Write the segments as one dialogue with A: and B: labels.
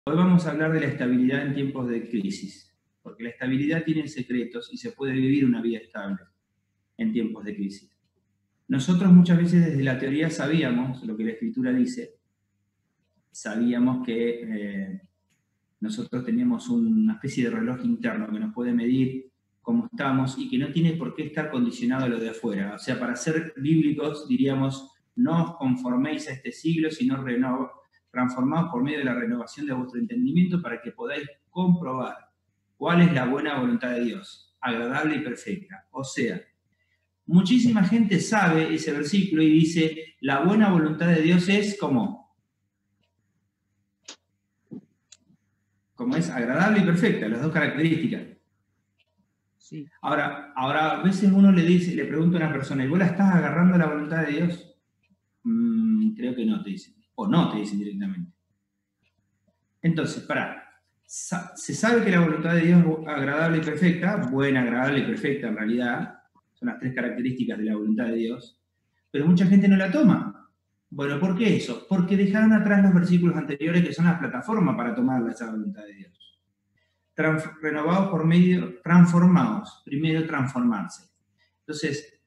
A: Hoy vamos a hablar de la estabilidad en tiempos de crisis, porque la estabilidad tiene secretos y se puede vivir una vida estable en tiempos de crisis. Nosotros muchas veces desde la teoría sabíamos lo que la Escritura dice, sabíamos que nosotros teníamos una especie de reloj interno que nos puede medir cómo estamos y que no tiene por qué estar condicionado a lo de afuera. O sea, para ser bíblicos diríamos, no os conforméis a este siglo, sino transformados por medio de la renovación de vuestro entendimiento para que podáis comprobar cuál es la buena voluntad de Dios, agradable y perfecta. O sea, muchísima gente sabe ese versículo y dice, la buena voluntad de Dios es como es agradable y perfecta, las dos características. Sí. Ahora, a veces uno le pregunta a una persona, ¿y vos la estás agarrando la voluntad de Dios? Creo que no, te dicen. O no, te dicen directamente. Entonces, se sabe que la voluntad de Dios es agradable y perfecta, buena, agradable y perfecta en realidad, son las tres características de la voluntad de Dios, pero mucha gente no la toma. Bueno, ¿por qué eso? Porque dejaron atrás los versículos anteriores que son la plataforma para tomar esa voluntad de Dios. Renovados por medio, transformados, primero transformarse. Entonces,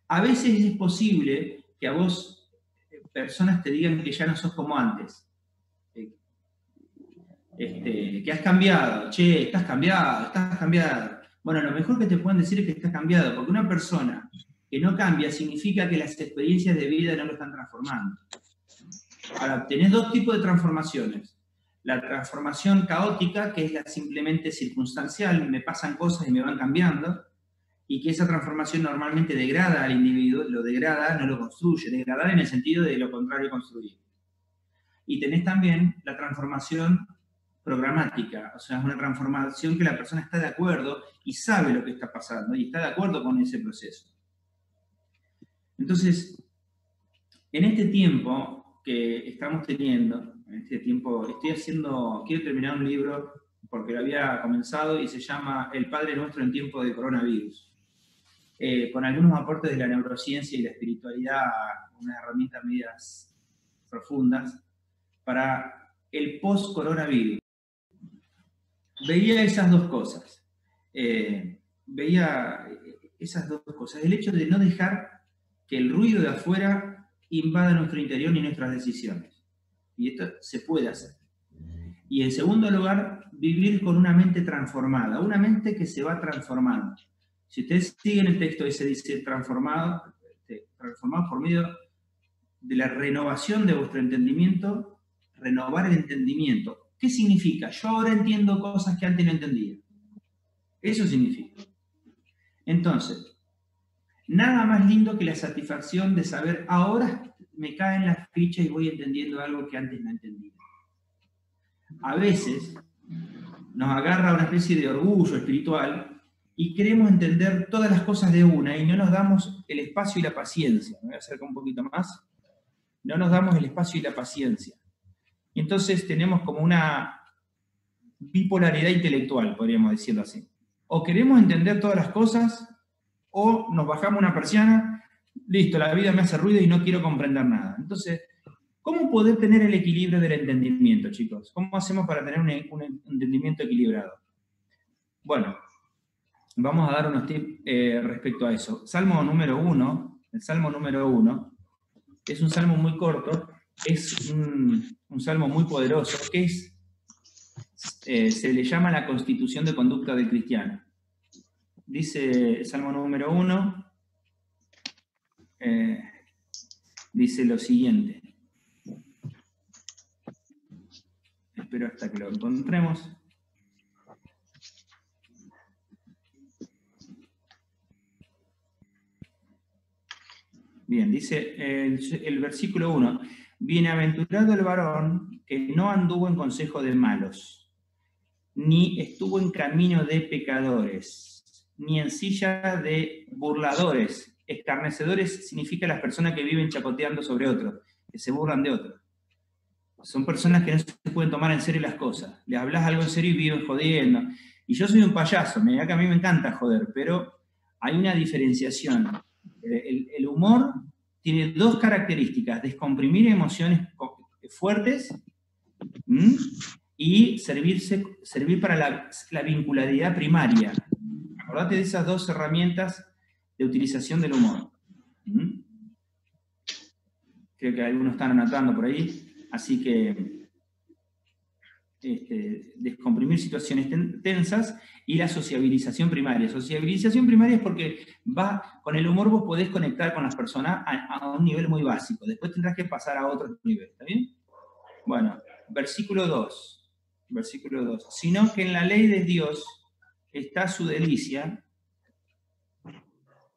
A: a veces es posible que a vos personas te digan que ya no sos como antes, que has cambiado, che, estás cambiado. Bueno, lo mejor que te pueden decir es que estás cambiado, porque una persona que no cambia significa que las experiencias de vida no lo están transformando. Ahora, tenés dos tipos de transformaciones. La transformación caótica, que es la simplemente circunstancial, me pasan cosas y me van cambiando, y que esa transformación normalmente degrada al individuo, lo degrada, no lo construye, degradar en el sentido de lo contrario construir. Y tenés también la transformación programática, o sea, es una transformación que la persona está de acuerdo y sabe lo que está pasando y está de acuerdo con ese proceso. Entonces, en este tiempo que estamos teniendo, en este tiempo, quiero terminar un libro porque lo había comenzado y se llama El Padre Nuestro en tiempo de coronavirus, con algunos aportes de la neurociencia y la espiritualidad, unas herramientas medias profundas para el post-coronavirus. Veía esas dos cosas. El hecho de no dejar que el ruido de afuera invada nuestro interior ni nuestras decisiones. Y esto se puede hacer. Y en segundo lugar, vivir con una mente transformada, una mente que se va transformando. Si ustedes siguen el texto ese dice transformado por medio de la renovación de vuestro entendimiento, renovar el entendimiento. ¿Qué significa? Yo ahora entiendo cosas que antes no entendía. Eso significa. Entonces, nada más lindo que la satisfacción de saber, ahora me caen las fichas y voy entendiendo algo que antes no entendía. A veces nos agarra una especie de orgullo espiritual y queremos entender todas las cosas de una y no nos damos el espacio y la paciencia. Me voy a acercar un poquito más. No nos damos el espacio y la paciencia. Y entonces tenemos como una bipolaridad intelectual, podríamos decirlo así. O queremos entender todas las cosas, o nos bajamos una persiana, listo, la vida me hace ruido y no quiero comprender nada. Entonces, ¿cómo poder tener el equilibrio del entendimiento, chicos? ¿Cómo hacemos para tener un entendimiento equilibrado? Bueno, vamos a dar unos tips respecto a eso. Salmo número 1, el Salmo número 1, es un salmo muy corto, es un salmo muy poderoso, que se le llama la constitución de conducta del cristiano. Dice el Salmo número 1, dice lo siguiente. Espero hasta que lo encontremos. Bien, dice el versículo 1. Bienaventurado el varón que no anduvo en consejo de malos, ni estuvo en camino de pecadores, ni en silla de burladores. Escarnecedores significa las personas que viven chapoteando sobre otros, que se burlan de otros. Son personas que no se pueden tomar en serio las cosas. Les hablas algo en serio y viven jodiendo. Y yo soy un payaso, mirá que a mí me encanta joder, pero hay una diferenciación. El humor tiene dos características: descomprimir emociones fuertes, y servir para la vincularidad primaria. Acordate de esas dos herramientas de utilización del humor. Creo que algunos están anotando por ahí, así que descomprimir situaciones tensas y la sociabilización primaria. Sociabilización primaria es porque con el humor vos podés conectar con las personas a un nivel muy básico, después tendrás que pasar a otro nivel, ¿está bien? Bueno, versículo 2. Versículo 2. Sino que en la ley de Dios está su delicia,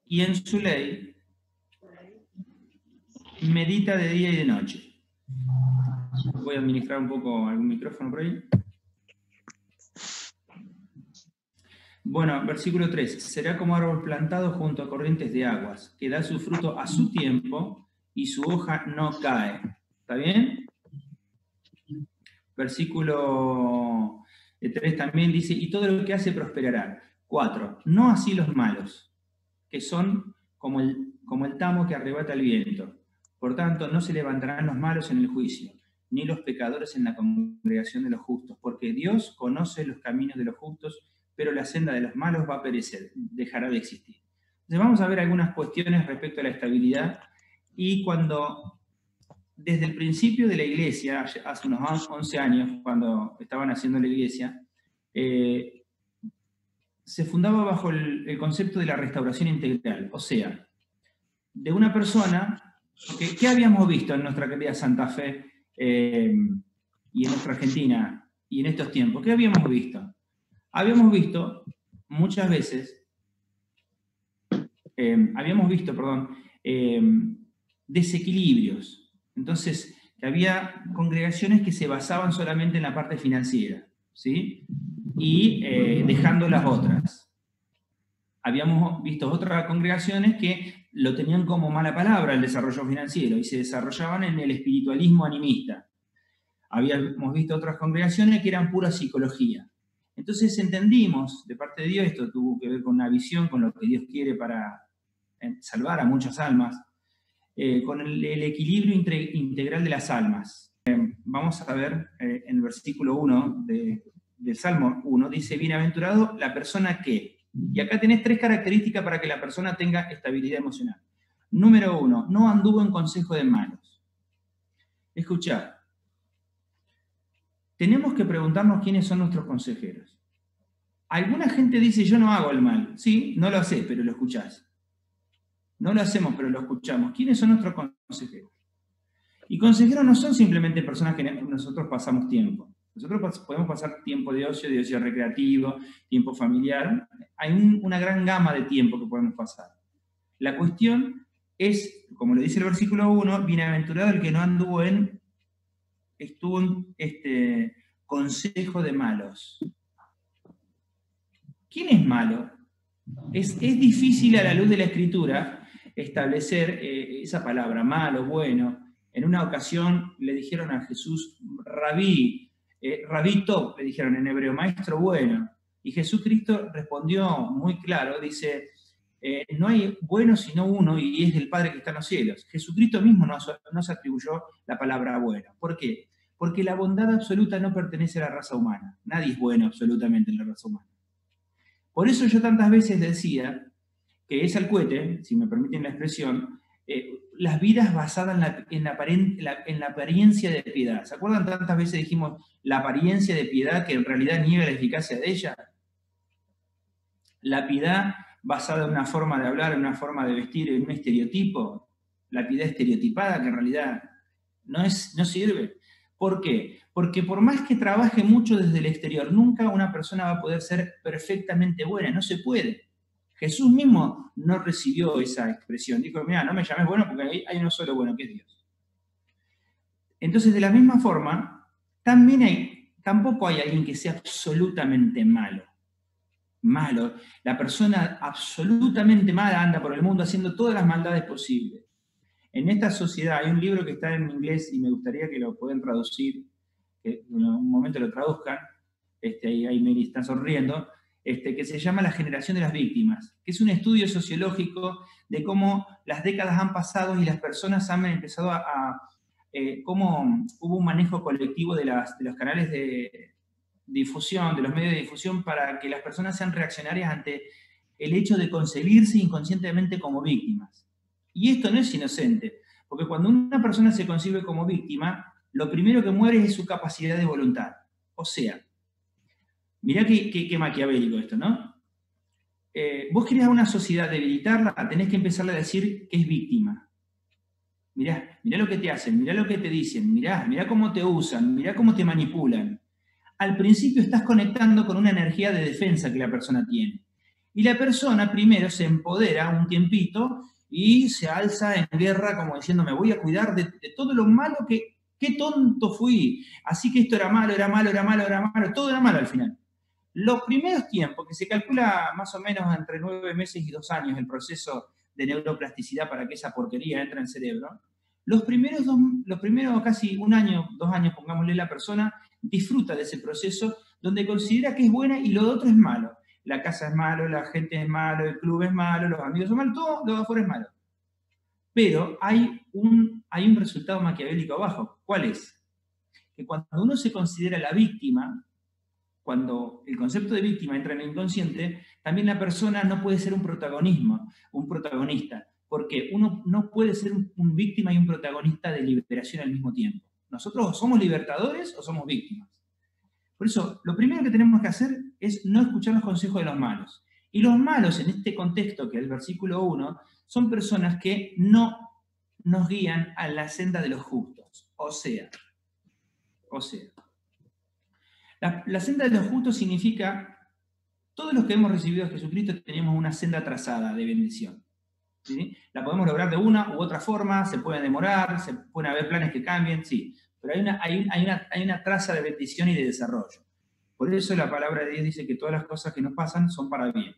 A: y en su ley medita de día y de noche. Voy a administrar un poco algún micrófono por ahí. Bueno, versículo 3. Será como árbol plantado junto a corrientes de aguas, que da su fruto a su tiempo y su hoja no cae. ¿Está bien? Versículo 3 también dice, y todo lo que hace prosperará. 4. No así los malos, que son como el tamo que arrebata el viento. Por tanto, no se levantarán los malos en el juicio, ni los pecadores en la congregación de los justos, porque Dios conoce los caminos de los justos, pero la senda de los malos va a perecer, dejará de existir. Entonces vamos a ver algunas cuestiones respecto a la estabilidad, y cuando desde el principio de la iglesia, hace unos 11 años, cuando estaban haciendo la iglesia, se fundaba bajo el concepto de la restauración integral, o sea, de una persona, porque ¿qué habíamos visto en nuestra querida Santa Fe y en nuestra Argentina y en estos tiempos? ¿Qué habíamos visto? Habíamos visto muchas veces, desequilibrios. Entonces, que había congregaciones que se basaban solamente en la parte financiera, ¿sí? Y dejando las otras. Habíamos visto otras congregaciones que lo tenían como mala palabra el desarrollo financiero y se desarrollaban en el espiritualismo animista. Habíamos visto otras congregaciones que eran pura psicología. Entonces entendimos de parte de Dios, esto tuvo que ver con una visión, con lo que Dios quiere para salvar a muchas almas, con el equilibrio integral de las almas. Vamos a ver en el versículo 1 del Salmo 1, dice, bienaventurado la persona que... Y acá tenés 3 características para que la persona tenga estabilidad emocional. Número 1, no anduvo en consejo de malos. Escuchad, tenemos que preguntarnos quiénes son nuestros consejeros. Alguna gente dice, yo no hago el mal. Sí, no lo haces, pero lo escuchás. No lo hacemos, pero lo escuchamos. ¿Quiénes son nuestros consejeros? Y consejeros no son simplemente personas que nosotros pasamos tiempo. Nosotros podemos pasar tiempo de ocio recreativo, tiempo familiar. Hay una gran gama de tiempo que podemos pasar. La cuestión es, como lo dice el versículo 1, bienaventurado el que no estuvo en consejo de malos. ¿Quién es malo? Es difícil a la luz de la Escritura establecer esa palabra, malo, bueno. En una ocasión le dijeron a Jesús, Rabí Top, le dijeron en hebreo, maestro bueno. Y Jesucristo respondió muy claro, dice, no hay bueno sino uno y es el Padre que está en los cielos. Jesucristo mismo no se atribuyó la palabra bueno. ¿Por qué? Porque la bondad absoluta no pertenece a la raza humana. Nadie es bueno absolutamente en la raza humana. Por eso yo tantas veces decía que es al cohete, si me permiten la expresión, las vidas basadas en la apariencia de piedad. ¿Se acuerdan? Tantas veces dijimos la apariencia de piedad que en realidad niega la eficacia de ella. La piedad basada en una forma de hablar, en una forma de vestir, en un estereotipo. La piedad estereotipada que en realidad no sirve. ¿Por qué? Porque por más que trabaje mucho desde el exterior, nunca una persona va a poder ser perfectamente buena. No se puede. Jesús mismo no recibió esa expresión. Dijo, mira, no me llames bueno porque hay uno solo bueno, que es Dios. Entonces, de la misma forma, tampoco hay alguien que sea absolutamente malo. Malo. La persona absolutamente mala anda por el mundo haciendo todas las maldades posibles. En esta sociedad hay un libro que está en inglés y me gustaría que lo puedan traducir, que en un momento lo traduzcan, ahí Mary está sonriendo, que se llama La generación de las víctimas, que es un estudio sociológico de cómo las décadas han pasado y las personas han empezado a cómo hubo un manejo colectivo de los canales de difusión, de los medios de difusión, para que las personas sean reaccionarias ante el hecho de concebirse inconscientemente como víctimas. Y esto no es inocente, porque cuando una persona se concibe como víctima, lo primero que muere es su capacidad de voluntad. O sea, mirá qué maquiavélico esto, ¿no? Vos querés a una sociedad debilitarla, tenés que empezarle a decir que es víctima. Mirá lo que te hacen, mirá lo que te dicen, mirá cómo te usan, mirá cómo te manipulan. Al principio estás conectando con una energía de defensa que la persona tiene. Y la persona primero se empodera un tiempito y se alza en guerra como diciendo, me voy a cuidar de todo lo malo qué tonto fui. Así que esto era malo, todo era malo al final. Los primeros tiempos, que se calcula más o menos entre 9 meses y 2 años el proceso de neuroplasticidad para que esa porquería entre en el cerebro, los primeros casi 1 año, 2 años, pongámosle, la persona disfruta de ese proceso donde considera que es buena y lo otro es malo. La casa es malo, la gente es malo, el club es malo, los amigos son malos, todo lo de afuera es malo. Pero hay un resultado maquiavélico abajo. ¿Cuál es? Que cuando uno se considera la víctima, cuando el concepto de víctima entra en el inconsciente, también la persona no puede ser un protagonista, porque uno no puede ser un víctima y un protagonista de liberación al mismo tiempo. Nosotros o somos libertadores o somos víctimas. Por eso, lo primero que tenemos que hacer es no escuchar los consejos de los malos. Y los malos, en este contexto, que es el versículo 1, son personas que no nos guían a la senda de los justos. O sea, la senda de los justos significa, todos los que hemos recibido a Jesucristo tenemos una senda trazada de bendición. ¿Sí? La podemos lograr de una u otra forma, se puede demorar, se pueden haber planes que cambien, sí, pero hay una traza de bendición y de desarrollo. Por eso la palabra de Dios dice que todas las cosas que nos pasan son para bien.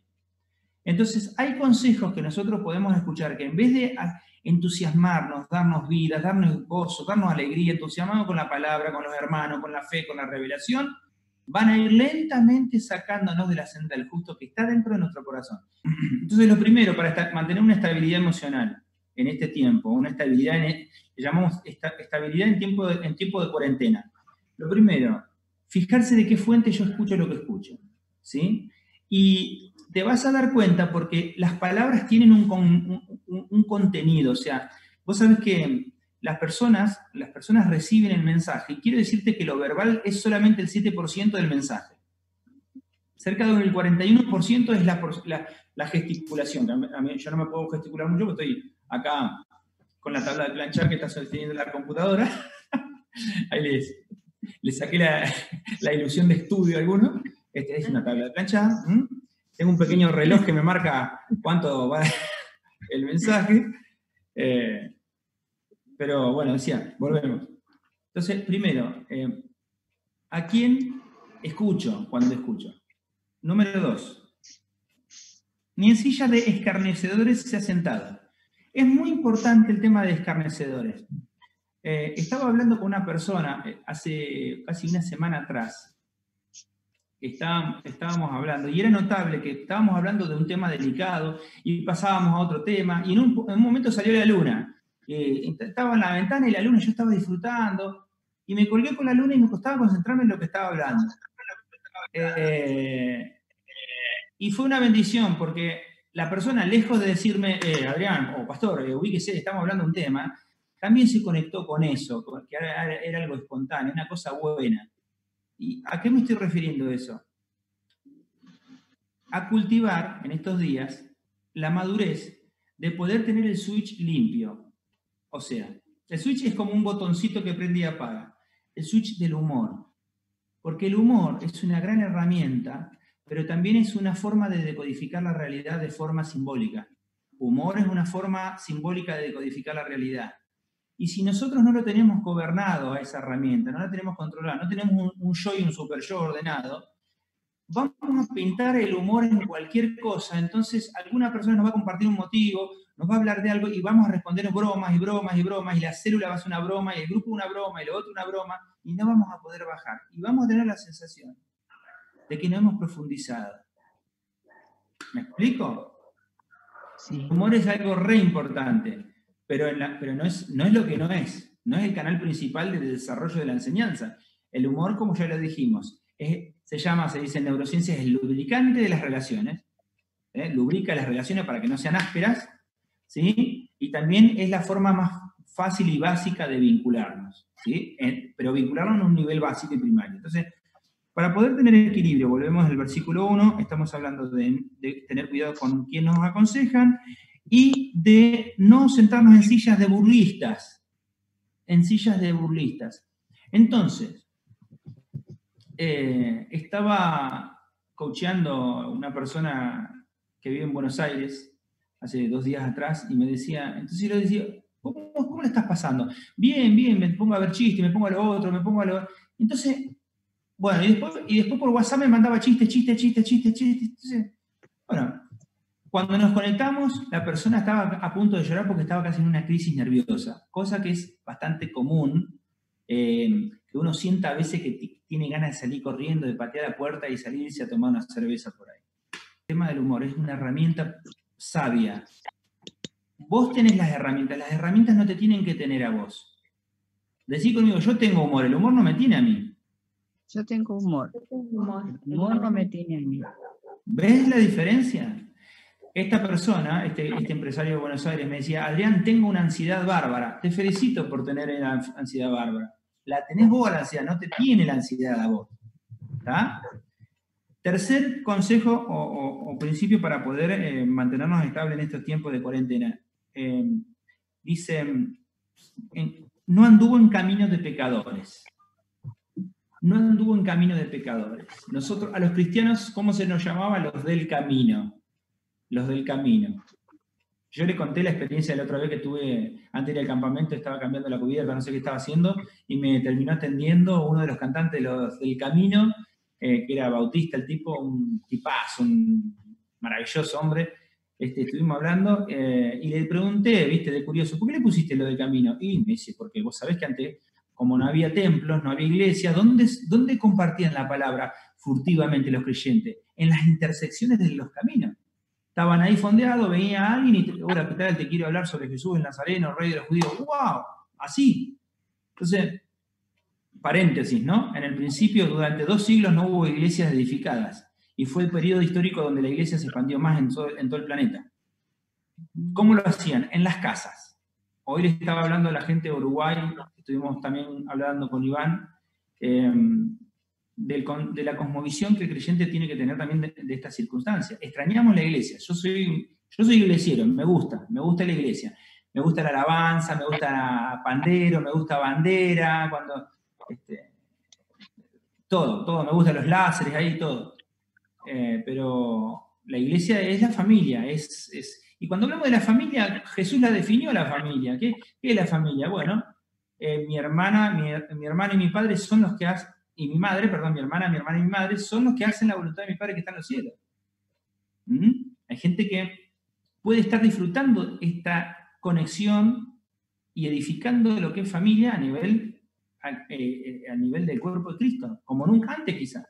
A: Entonces, hay consejos que nosotros podemos escuchar que en vez de entusiasmarnos, darnos vida, darnos gozo, darnos alegría, entusiasmarnos con la palabra, con los hermanos, con la fe, con la revelación, van a ir lentamente sacándonos de la senda del justo que está dentro de nuestro corazón. Entonces, lo primero, para mantener una estabilidad emocional en este tiempo, una estabilidad, le llamamos estabilidad en tiempo de cuarentena. Lo primero, fijarse de qué fuente yo escucho lo que escucho, ¿sí? Y te vas a dar cuenta porque las palabras tienen un contenido, o sea, vos sabés que las personas reciben el mensaje, y quiero decirte que lo verbal es solamente el 7% del mensaje. Cerca del 41% es la gesticulación. A mí, yo no me puedo gesticular mucho porque estoy acá con la tabla de planchar que está sosteniendo la computadora. Ahí les saqué la ilusión de estudio a alguno. Esta es una tabla de planchar. Tengo un pequeño reloj que me marca cuánto va el mensaje. Pero bueno, decía, volvemos. Entonces, primero, ¿a quién escucho cuando escucho? Número 2, ni en silla de escarnecedores se ha sentado. Es muy importante el tema de escarnecedores. Estaba hablando con una persona hace casi una semana atrás. Estábamos hablando, y era notable que estábamos hablando de un tema delicado y pasábamos a otro tema, y en un momento salió la luna. Estaba en la ventana y la luna, yo estaba disfrutando, y me colgué con la luna y me costaba concentrarme en lo que estaba hablando. Y fue una bendición, porque la persona, lejos de decirme, Adrián, o pastor, ubíquese, estamos hablando de un tema, también se conectó con eso, que era algo espontáneo, una cosa buena. ¿Y a qué me estoy refiriendo eso? A cultivar en estos días la madurez de poder tener el switch limpio. O sea, el switch es como un botoncito que prende y apaga. El switch del humor. Porque el humor es una gran herramienta, pero también es una forma de decodificar la realidad de forma simbólica. Humor es una forma simbólica de decodificar la realidad. Y si nosotros no lo tenemos gobernado a esa herramienta, no la tenemos controlada, no tenemos un yo y un super yo ordenado, vamos a pintar el humor en cualquier cosa. Entonces, alguna persona nos va a compartir un motivo, nos va a hablar de algo y vamos a responder bromas y bromas y bromas, y la célula va a hacer una broma, y el grupo una broma, y lo otro una broma, y no vamos a poder bajar. Y vamos a tener la sensación de que no hemos profundizado. ¿Me explico? Sí. El humor es algo re importante, pero no es lo que no es. no es el canal principal del desarrollo de la enseñanza. El humor, como ya lo dijimos, se dice en neurociencia, es el lubricante de las relaciones, lubrica las relaciones para que no sean ásperas, ¿sí? Y también es la forma más fácil y básica de vincularnos, ¿sí? Pero vincularnos en un nivel básico y primario. Entonces, para poder tener equilibrio, volvemos al versículo 1, estamos hablando de tener cuidado con quien nos aconsejan y de no sentarnos en sillas de burlistas, Entonces, estaba coacheando una persona que vive en Buenos Aires hace 2 días atrás y me decía, entonces yo le decía, ¿cómo le estás pasando? Bien, bien, me pongo a ver chistes, me pongo a lo otro, me pongo a lo... Entonces, bueno, y después por WhatsApp me mandaba chistes. Entonces, bueno, cuando nos conectamos, la persona estaba a punto de llorar porque estaba casi en una crisis nerviosa, cosa que es bastante común, que uno sienta a veces que tiene ganas de salir corriendo, de patear la puerta y salirse a tomar una cerveza por ahí. El tema del humor es una herramienta sabia. Vos tenés las herramientas no te tienen que tener a vos. Decí conmigo, yo tengo humor, el humor no me tiene a mí.
B: Yo tengo humor. El humor no me tiene a mí.
A: ¿Ves la diferencia? Esta persona, este empresario de Buenos Aires, me decía, Adrián, tengo una ansiedad bárbara. Te felicito por tener la ansiedad bárbara. La tenés vos la ansiedad, no te tiene la ansiedad a vos. ¿Está? Tercer consejo o principio para poder mantenernos estables en estos tiempos de cuarentena. Dice, no anduvo en camino de pecadores. No anduvo en camino de pecadores. Nosotros, a los cristianos, ¿cómo se nos llamaba? Los del camino. Los del camino. Yo le conté la experiencia de la otra vez que tuve, antes del campamento, estaba cambiando la cubierta, no sé qué estaba haciendo, y me terminó atendiendo uno de los cantantes de los del camino, que era Bautista, el tipo, un tipazo, un maravilloso hombre. Estuvimos hablando y le pregunté, viste, de curioso, ¿por qué le pusiste lo del camino? Y me dice, porque vos sabés que antes, como no había templos, no había iglesias, ¿dónde compartían la palabra furtivamente los creyentes? En las intersecciones de los caminos. Estaban ahí fondeados, venía alguien y, hola, ¿qué tal? Te quiero hablar sobre Jesús el Nazareno, rey de los judíos. ¡Wow! Así. Entonces, paréntesis, ¿no? En el principio, durante 2 siglos no hubo iglesias edificadas. Y fue el periodo histórico donde la iglesia se expandió más en todo el planeta. ¿Cómo lo hacían? En las casas. Hoy le estaba hablando a la gente de Uruguay, estuvimos también hablando con Iván, de la cosmovisión que el creyente tiene que tener también de estas circunstancias. Extrañamos la iglesia. Yo soy iglesiero, me gusta la iglesia. Me gusta la alabanza, me gusta pandero, me gusta bandera, todo, me gustan los láseres, ahí todo. Pero la iglesia es la familia, y cuando hablamos de la familia, Jesús la definió la familia. ¿Qué es la familia? Bueno, mi hermana y mi padre son los que hacen, y mi madre, perdón, mi hermana y mi madre son los que hacen la voluntad de mi Padre que está en los cielos. Hay gente que puede estar disfrutando esta conexión y edificando lo que es familia a nivel del cuerpo de Cristo, como nunca antes quizás.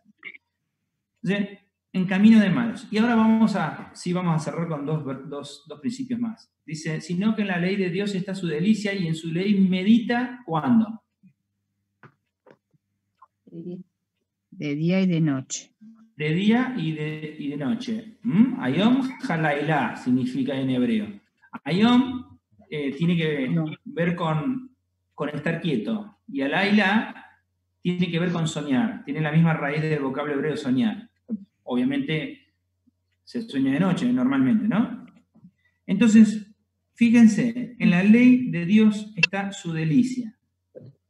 A: Entonces, en camino de malos. Y ahora vamos a cerrar con dos principios más. Dice, sino que en la ley de Dios está su delicia y en su ley medita, ¿cuándo?
B: De día y de noche.
A: De día y de noche. Ayom Halailá significa en hebreo. Ayom tiene que ver con estar quieto. Y Halailá tiene que ver con soñar. Tiene la misma raíz del vocablo hebreo soñar. Obviamente se sueña de noche normalmente, ¿no? Entonces, fíjense, en la ley de Dios está su delicia,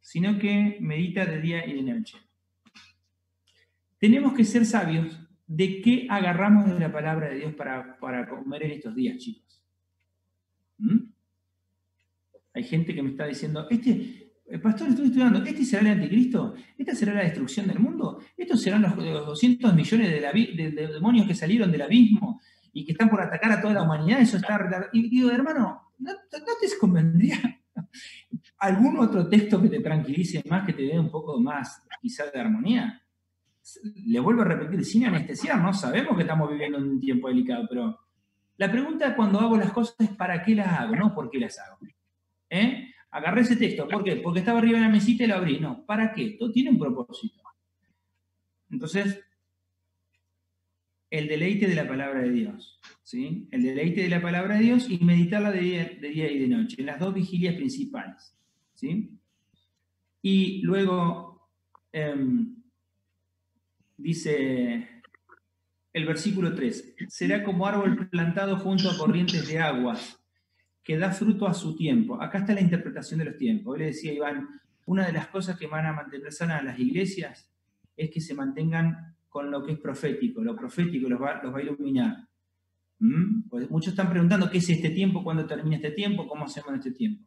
A: sino que medita de día y de noche. Tenemos que ser sabios de qué agarramos de la palabra de Dios para comer en estos días, chicos. Hay gente que me está diciendo, pastor, estoy estudiando, ¿este será el anticristo? ¿Esta será la destrucción del mundo? ¿Estos serán los 200 millones de demonios que salieron del abismo y que están por atacar a toda la humanidad? Eso está... Y digo, hermano, ¿no te convendría algún otro texto que te tranquilice más, que te dé un poco más, quizás, de armonía? Le vuelvo a repetir, sin anestesiar, ¿no? Sabemos que estamos viviendo un tiempo delicado, pero la pregunta cuando hago las cosas es ¿para qué las hago? No ¿por qué las hago? Agarré ese texto. ¿Por qué? Porque estaba arriba de la mesita y lo abrí. No, ¿para qué? Todo tiene un propósito. Entonces, el deleite de la palabra de Dios, ¿sí? El deleite de la palabra de Dios y meditarla de día y de noche, en las dos vigilias principales, ¿sí? Y luego dice el versículo 3, será como árbol plantado junto a corrientes de aguas, que da fruto a su tiempo. Acá está la interpretación de los tiempos. Hoy le decía Iván, una de las cosas que van a mantener sanas las iglesias es que se mantengan con lo que es profético. Lo profético los va a iluminar. Pues muchos están preguntando qué es este tiempo, cuándo termina este tiempo, cómo hacemos en este tiempo.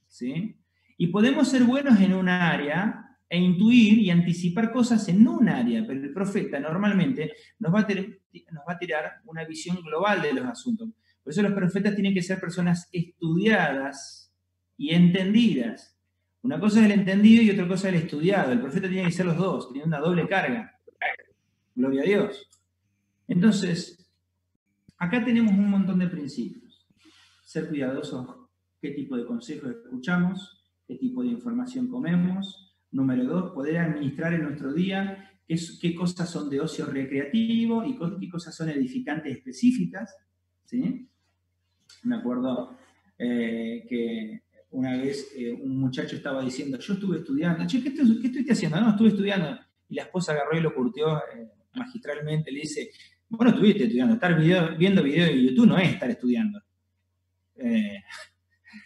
A: ¿Sí? Y podemos ser buenos en un área e intuir y anticipar cosas en un área, pero el profeta normalmente nos va a tirar una visión global de los asuntos. Por eso los profetas tienen que ser personas estudiadas y entendidas. Una cosa es el entendido y otra cosa es el estudiado. El profeta tiene que ser los dos, tiene una doble carga. Gloria a Dios. Entonces, acá tenemos un montón de principios. Ser cuidadosos, qué tipo de consejos escuchamos, qué tipo de información comemos. Número 2, poder administrar en nuestro día qué cosas son de ocio recreativo y qué cosas son edificantes específicas. ¿Sí? Me acuerdo que una vez un muchacho estaba diciendo, yo estuve estudiando, che, ¿qué estuviste haciendo? No, estuve estudiando. Y la esposa agarró y lo curtió magistralmente, le dice, bueno, estuviste estudiando, estar viendo videos de YouTube no es estar estudiando.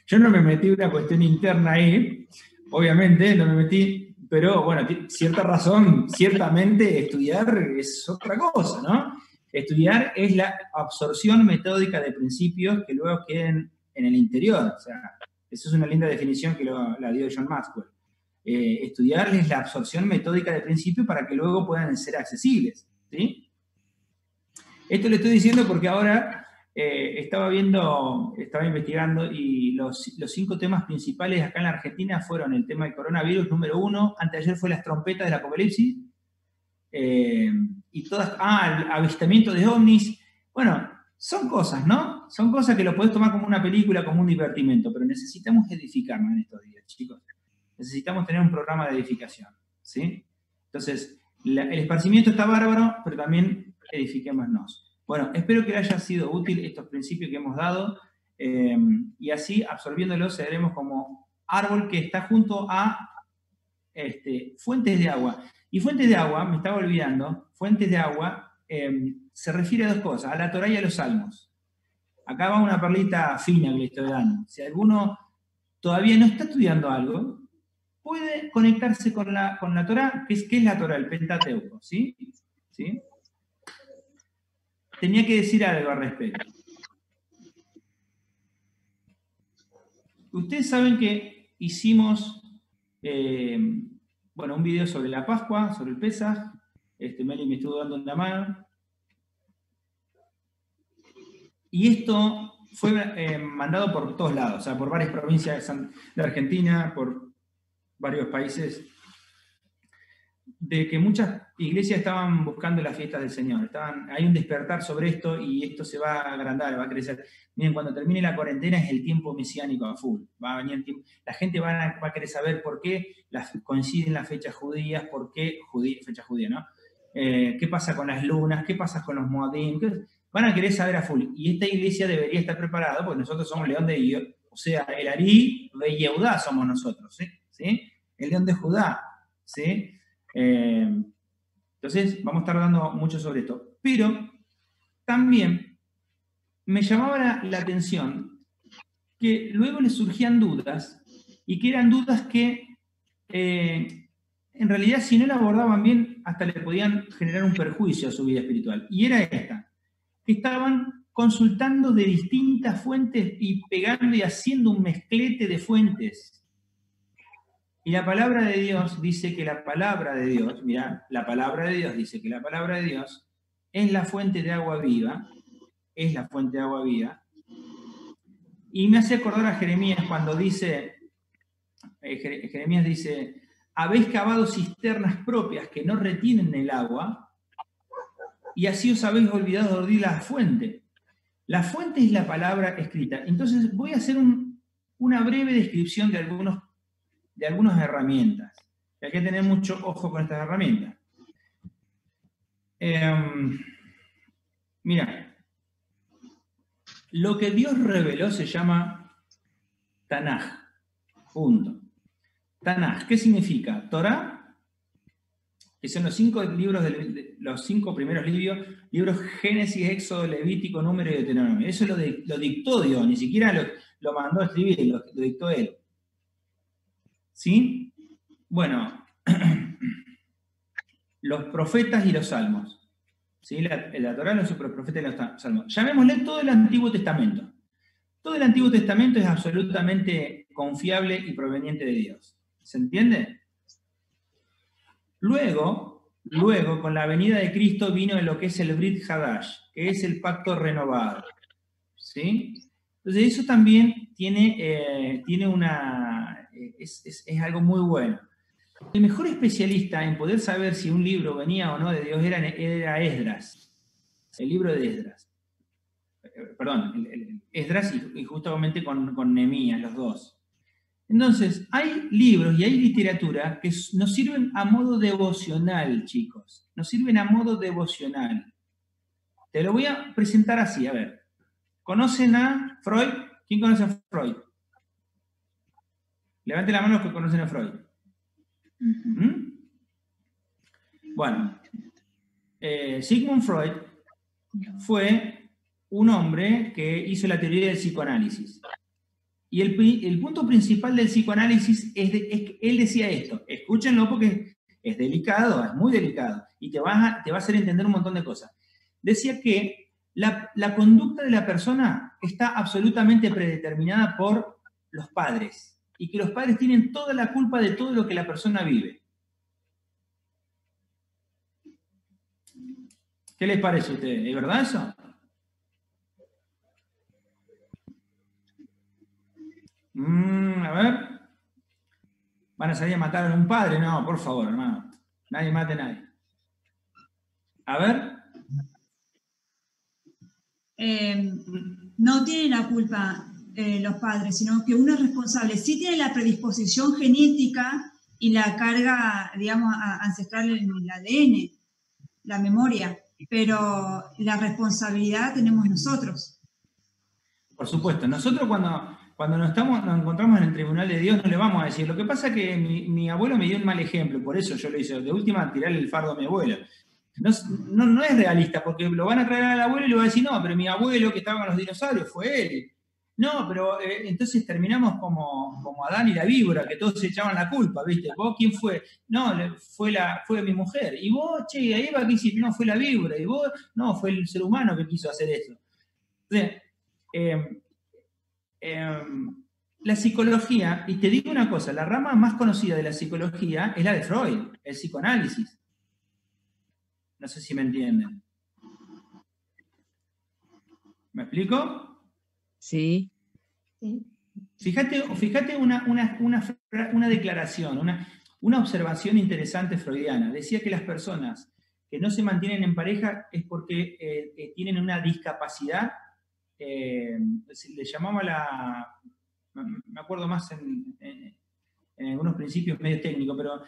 A: Yo no me metí en una cuestión interna ahí, obviamente no me metí, pero bueno, cierta razón, ciertamente estudiar es otra cosa, ¿no? Estudiar es la absorción metódica de principios que luego queden en el interior. O sea, esa es una linda definición que la dio John Maxwell. Estudiar es la absorción metódica de principios para que luego puedan ser accesibles, ¿sí? Esto lo estoy diciendo porque ahora estaba investigando y los 5 temas principales acá en la Argentina fueron el tema del coronavirus, número 1, anteayer fue las trompetas del apocalipsis, y todas, el avistamiento de ovnis. Bueno, son cosas, ¿no? Son cosas que lo podés tomar como una película, como un divertimento, pero necesitamos edificarnos en estos días, chicos. Necesitamos tener un programa de edificación, ¿sí? Entonces, el esparcimiento está bárbaro, pero también edifiquémonos. Bueno, espero que les haya sido útil estos principios que hemos dado, y así, absorbiéndolos, seremos como árbol que está junto a fuentes de agua. Y fuentes de agua, me estaba olvidando, fuentes de agua se refiere a 2 cosas, a la Torá y a los Salmos. Acá va una perlita fina que le estoy dando. Si alguno todavía no está estudiando algo, puede conectarse con la Torá. ¿Qué es la Torá? El Pentateuco, ¿sí? ¿Sí? Tenía que decir algo al respecto. Ustedes saben que hicimos un video sobre la Pascua, sobre el Pesaj. Meli me estuvo dando una mano. Y esto fue mandado por todos lados, o sea, por varias provincias de Argentina, por varios países, de que muchas iglesias estaban buscando las fiestas del Señor. Hay un despertar sobre esto y esto se va a agrandar, va a crecer. Miren, cuando termine la cuarentena es el tiempo mesiánico a full. Va a venir el tiempo. La gente va a querer saber por qué coinciden las fechas judías, por qué fecha judía, ¿no? ¿Qué pasa con las lunas? ¿Qué pasa con los moadim? Van a querer saber a full. Y esta iglesia debería estar preparada porque nosotros somos León de Judá. O sea, el Arí de Yehudá somos nosotros, ¿sí? El León de Judá, ¿sí? Entonces, vamos a estar hablando mucho sobre esto. Pero también me llamaba la atención que luego le surgían dudas, y que eran dudas que en realidad, si no la abordaban bien, hasta le podían generar un perjuicio a su vida espiritual. Y era esta, que estaban consultando de distintas fuentes y pegando y haciendo un mezclete de fuentes. Y la palabra de Dios dice que la palabra de Dios, mirá, la palabra de Dios dice que la palabra de Dios es la fuente de agua viva, es la fuente de agua viva. Y me hace acordar a Jeremías cuando dice, Jeremías dice, habéis cavado cisternas propias que no retienen el agua, y así os habéis olvidado de abrir la fuente. La fuente es la palabra escrita. Entonces voy a hacer un una breve descripción de algunas herramientas. Y hay que tener mucho ojo con estas herramientas. Mira, lo que Dios reveló se llama Tanaj. Punto. Tanaj, ¿qué significa? Torah, que son los 5 libros, los 5 primeros libros Génesis, Éxodo, Levítico, Número y Deuteronomio. Eso lo dictó Dios, ni siquiera lo mandó a escribir, lo dictó Él. ¿Sí? Bueno, los profetas y los salmos. ¿Sí? La Torah, los profetas y los salmos. Llamémosle todo el Antiguo Testamento. Todo el Antiguo Testamento es absolutamente confiable y proveniente de Dios. ¿Se entiende? Luego, con la venida de Cristo vino en lo que es el Brit Hadash, que es el pacto renovado. ¿Sí? Entonces eso también es algo muy bueno. El mejor especialista en poder saber si un libro venía o no de Dios era Esdras, el libro de Esdras. Perdón, Esdras y justamente con Nehemías, los dos. Entonces, hay libros y hay literatura que nos sirven a modo devocional, chicos. Nos sirven a modo devocional. Te lo voy a presentar así, a ver. ¿Conocen a Freud? ¿Quién conoce a Freud? Levante la mano los que conocen a Freud. ¿Mm? Bueno, Sigmund Freud fue un hombre que hizo la teoría del psicoanálisis. Y el punto principal del psicoanálisis es que él decía esto. Escúchenlo porque es delicado, es muy delicado. Y te va a hacer entender un montón de cosas. Decía que la conducta de la persona está absolutamente predeterminada por los padres. Y que los padres tienen toda la culpa de todo lo que la persona vive. ¿Qué les parece a ustedes? ¿Es verdad eso? A ver. ¿Van a salir a matar a un padre? No, por favor, hermano. Nadie mate a nadie. A ver.
C: No tienen la culpa los padres, sino que uno es responsable. Sí tiene la predisposición genética y la carga, digamos, ancestral en el ADN, la memoria, pero la responsabilidad tenemos nosotros.
A: Por supuesto. Nosotros cuando nos encontramos en el tribunal de Dios no le vamos a decir. Lo que pasa es que mi abuelo me dio un mal ejemplo, por eso yo lo hice. De última, tirarle el fardo a mi abuelo. No es realista, porque lo van a traer al abuelo y le va a decir, no, pero mi abuelo que estaba con los dinosaurios fue él. No, pero entonces terminamos como Adán y la víbora, que todos se echaban la culpa, ¿viste? ¿Vos quién fue? No, fue mi mujer. Y vos, che, Eva, ¿qué hiciste? No, fue la víbora. Y vos, no, fue el ser humano que quiso hacer eso. Entonces, la psicología, y te digo una cosa, la rama más conocida de la psicología es la de Freud, el psicoanálisis. No sé si me entienden. ¿Me explico?
B: Sí.
A: Fíjate una declaración, una observación interesante freudiana. Decía que las personas que no se mantienen en pareja es porque tienen una discapacidad, le llamaba me acuerdo más en algunos principios medio técnicos, pero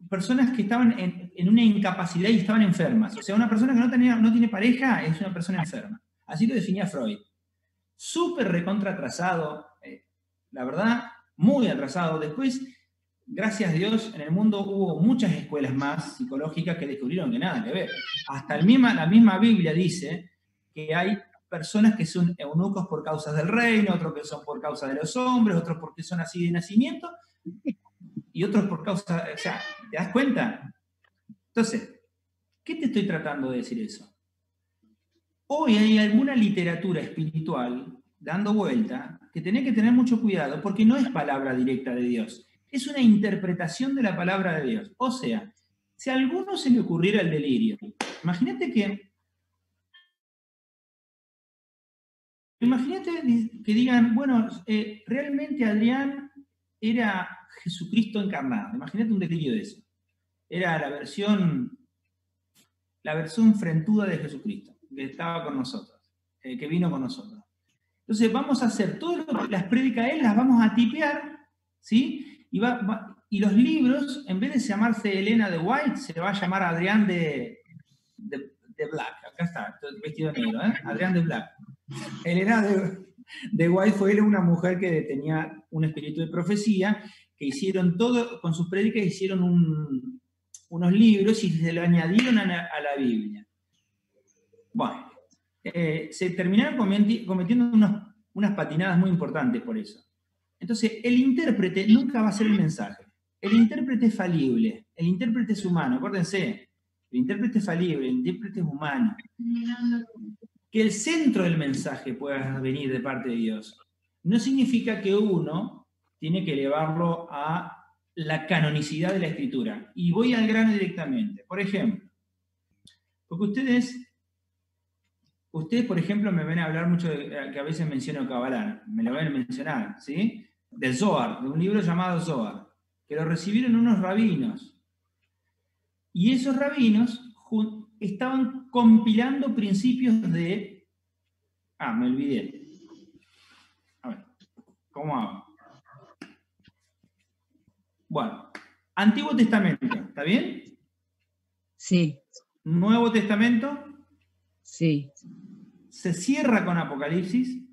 A: personas que estaban en una incapacidad y estaban enfermas. O sea, una persona que no tiene pareja es una persona enferma. Así lo definía Freud. Súper recontra atrasado, la verdad, muy atrasado. Después, gracias a Dios, en el mundo hubo muchas escuelas más psicológicas que descubrieron que nada que ver. Hasta la misma Biblia dice que hay personas que son eunucos por causas del reino, otros que son por causa de los hombres, otros porque son así de nacimiento, y otros por causa, o sea, ¿te das cuenta? Entonces, ¿qué te estoy tratando de decir eso? Hoy hay alguna literatura espiritual dando vuelta que tenés que tener mucho cuidado porque no es palabra directa de Dios, es una interpretación de la palabra de Dios. O sea, si a alguno se le ocurriera el delirio, imagínate que digan, bueno, realmente Adrián era Jesucristo encarnado. Imagínate un delirio de eso. Era la versión frentuda de Jesucristo, que estaba con nosotros, que vino con nosotros. Entonces vamos a hacer todas las prédicas, las vamos a tipear, ¿sí? Y los libros, en vez de llamarse Elena de White, se va a llamar Adrián de Black. Acá está, vestido negro, ¿eh? Adrián de Black. Elena de White fue una mujer que tenía un espíritu de profecía, que hicieron todo, con sus prédicas hicieron unos libros y se lo añadieron a la Biblia. Bueno, se terminaron cometiendo unas patinadas muy importantes por eso. Entonces, el intérprete nunca va a ser el mensaje. El intérprete es falible, el intérprete es humano, acuérdense, el intérprete es falible, el intérprete es humano. Que el centro del mensaje pueda venir de parte de Dios no significa que uno tiene que elevarlo a la canonicidad de la Escritura. Y voy al grano directamente. Por ejemplo, porque ustedes, por ejemplo, me ven a hablar mucho, que a veces menciono Kabbalah, me lo van a mencionar, ¿sí? Del Zohar, de un libro llamado Zohar, que lo recibieron unos rabinos. Y esos rabinos estaban compilando principios de... me olvidé. A ver, ¿cómo hago? Bueno, Antiguo Testamento, ¿está bien?
B: Sí.
A: Nuevo Testamento.
B: Sí.
A: Se cierra con Apocalipsis.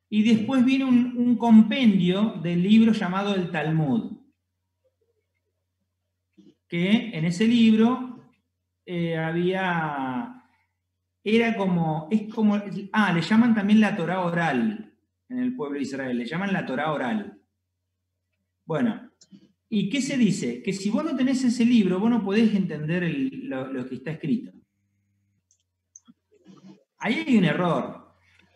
A: Y después viene un compendio del libro llamado el Talmud. Que en ese libro le llaman también la Torá oral en el pueblo de Israel, le llaman la Torá oral. Bueno, ¿y qué se dice? Que si vos no tenés ese libro, vos no podés entender lo que está escrito. Ahí hay un error.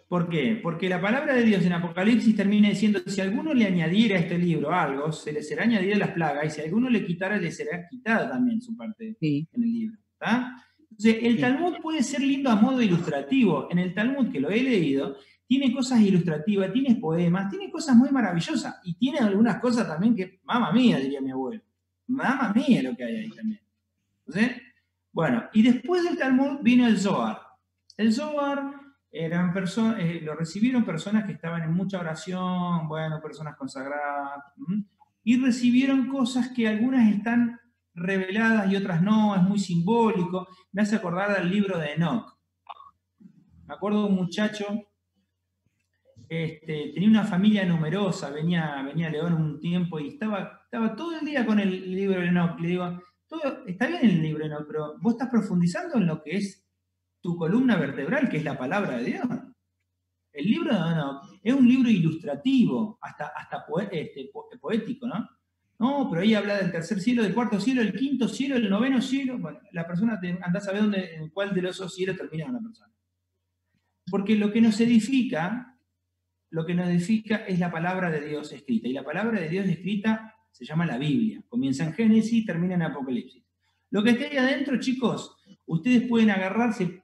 A: ¿Por qué? Porque la palabra de Dios en Apocalipsis termina diciendo, si alguno le añadiera a este libro algo, se le será añadido las plagas, y si alguno le quitara, le será quitada también su parte en el libro. ¿Está? Entonces, el Talmud puede ser lindo a modo ilustrativo. En el Talmud, que lo he leído, tiene cosas ilustrativas, tiene poemas, tiene cosas muy maravillosas, y tiene algunas cosas también que, mamma mía, diría mi abuelo. Mamma mía lo que hay ahí también. ¿Sí? Bueno, y después del Talmud vino el Zohar. El Zohar... lo recibieron personas que estaban en mucha oración, personas consagradas, y recibieron cosas que algunas están reveladas y otras no, es muy simbólico. Me hace acordar del libro de Enoch. Me acuerdo de un muchacho, tenía una familia numerosa, venía a León un tiempo y estaba todo el día con el libro de Enoch. Le digo, está bien el libro de Enoch, pero vos estás profundizando en lo que es tu columna vertebral, que es la palabra de Dios. El libro de Enoch es un libro ilustrativo, hasta poético, ¿no? No, pero ahí habla del tercer cielo, del cuarto cielo, del quinto cielo, del noveno cielo. Bueno, la persona anda a saber en cuál de los cielos termina una persona. Porque lo que nos edifica es la palabra de Dios escrita. Y la palabra de Dios escrita se llama la Biblia. Comienza en Génesis, termina en Apocalipsis. Lo que esté ahí adentro, chicos, ustedes pueden agarrarse,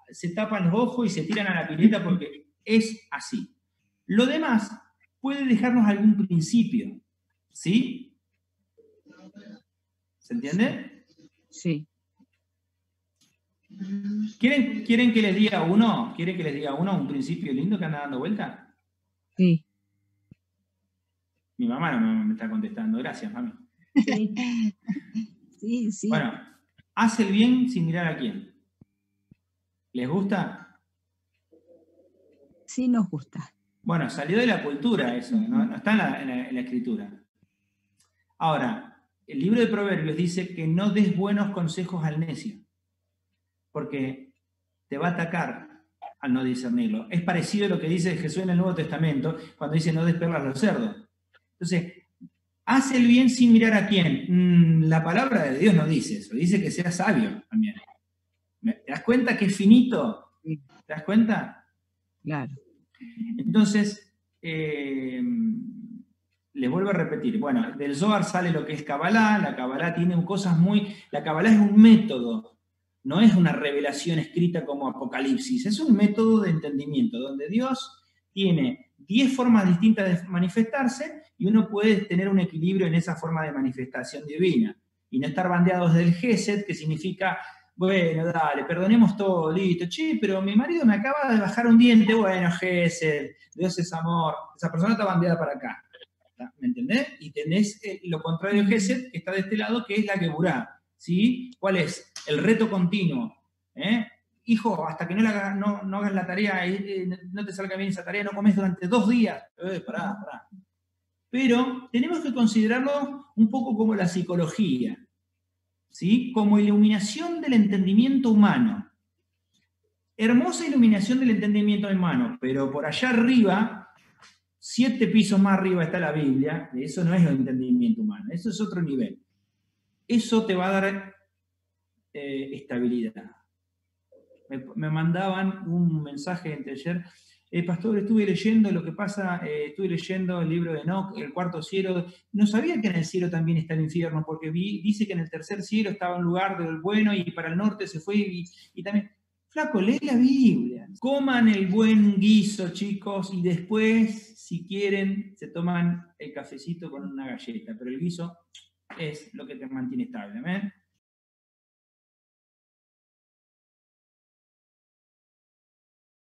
A: se tapan los ojos y se tiran a la pileta porque es así. Lo demás puede dejarnos algún principio, ¿sí? ¿Se entiende?
B: Sí.
A: ¿Quieren que les diga uno? ¿Quieren que les diga uno un principio lindo que anda dando vuelta?
B: Sí.
A: Mi mamá no me está contestando. Gracias, mami.
C: Sí.
B: Sí, sí.
A: Bueno, hace el bien sin mirar a quién. ¿Les gusta?
B: Sí, nos gusta.
A: Bueno, salió de la cultura eso, no está en la escritura. Ahora, el libro de Proverbios dice que no des buenos consejos al necio, porque te va a atacar al no discernirlo. Es parecido a lo que dice Jesús en el Nuevo Testamento, cuando dice no des perlas a los cerdos. Entonces, haz el bien sin mirar a quién. La palabra de Dios no dice eso, dice que seas sabio también. ¿Te das cuenta que es finito? ¿Te das cuenta?
B: Claro.
A: Entonces, les vuelvo a repetir, bueno, del Zohar sale lo que es Kabbalah, la Kabbalah tiene cosas la Kabbalah es un método, no es una revelación escrita como Apocalipsis, es un método de entendimiento, donde Dios tiene 10 formas distintas de manifestarse y uno puede tener un equilibrio en esa forma de manifestación divina, y no estar bandeados del Gesed, que significa bueno, dale, perdonemos todo, listo. Che, pero mi marido me acaba de bajar un diente. Bueno, Gesed, Dios es amor. Esa persona está bandeada para acá. ¿Me entendés? Y tenés lo contrario de Gesed, que está de este lado, que es la Geburá. ¿Sí? ¿Cuál es? El reto continuo. Hijo, hasta que no hagas la tarea, no te salga bien esa tarea, no comes durante 2 días. Pará. Pero tenemos que considerarlo un poco como la psicología, ¿sí? Como iluminación del entendimiento humano. Hermosa iluminación del entendimiento humano, pero por allá arriba, 7 pisos más arriba está la Biblia, y eso no es el entendimiento humano, eso es otro nivel. Eso te va a dar estabilidad. Me mandaban un mensaje entre ayer. Pastor, estuve leyendo lo que pasa, estuve leyendo el libro de Enoch, el 4.º cielo. No sabía que en el cielo también está el infierno, porque dice que en el 3.er cielo estaba un lugar del bueno y para el norte se fue y también. Flaco, lee la Biblia. Coman el buen guiso, chicos, y después, si quieren, se toman el cafecito con una galleta. Pero el guiso es lo que te mantiene estable. ¿Ven?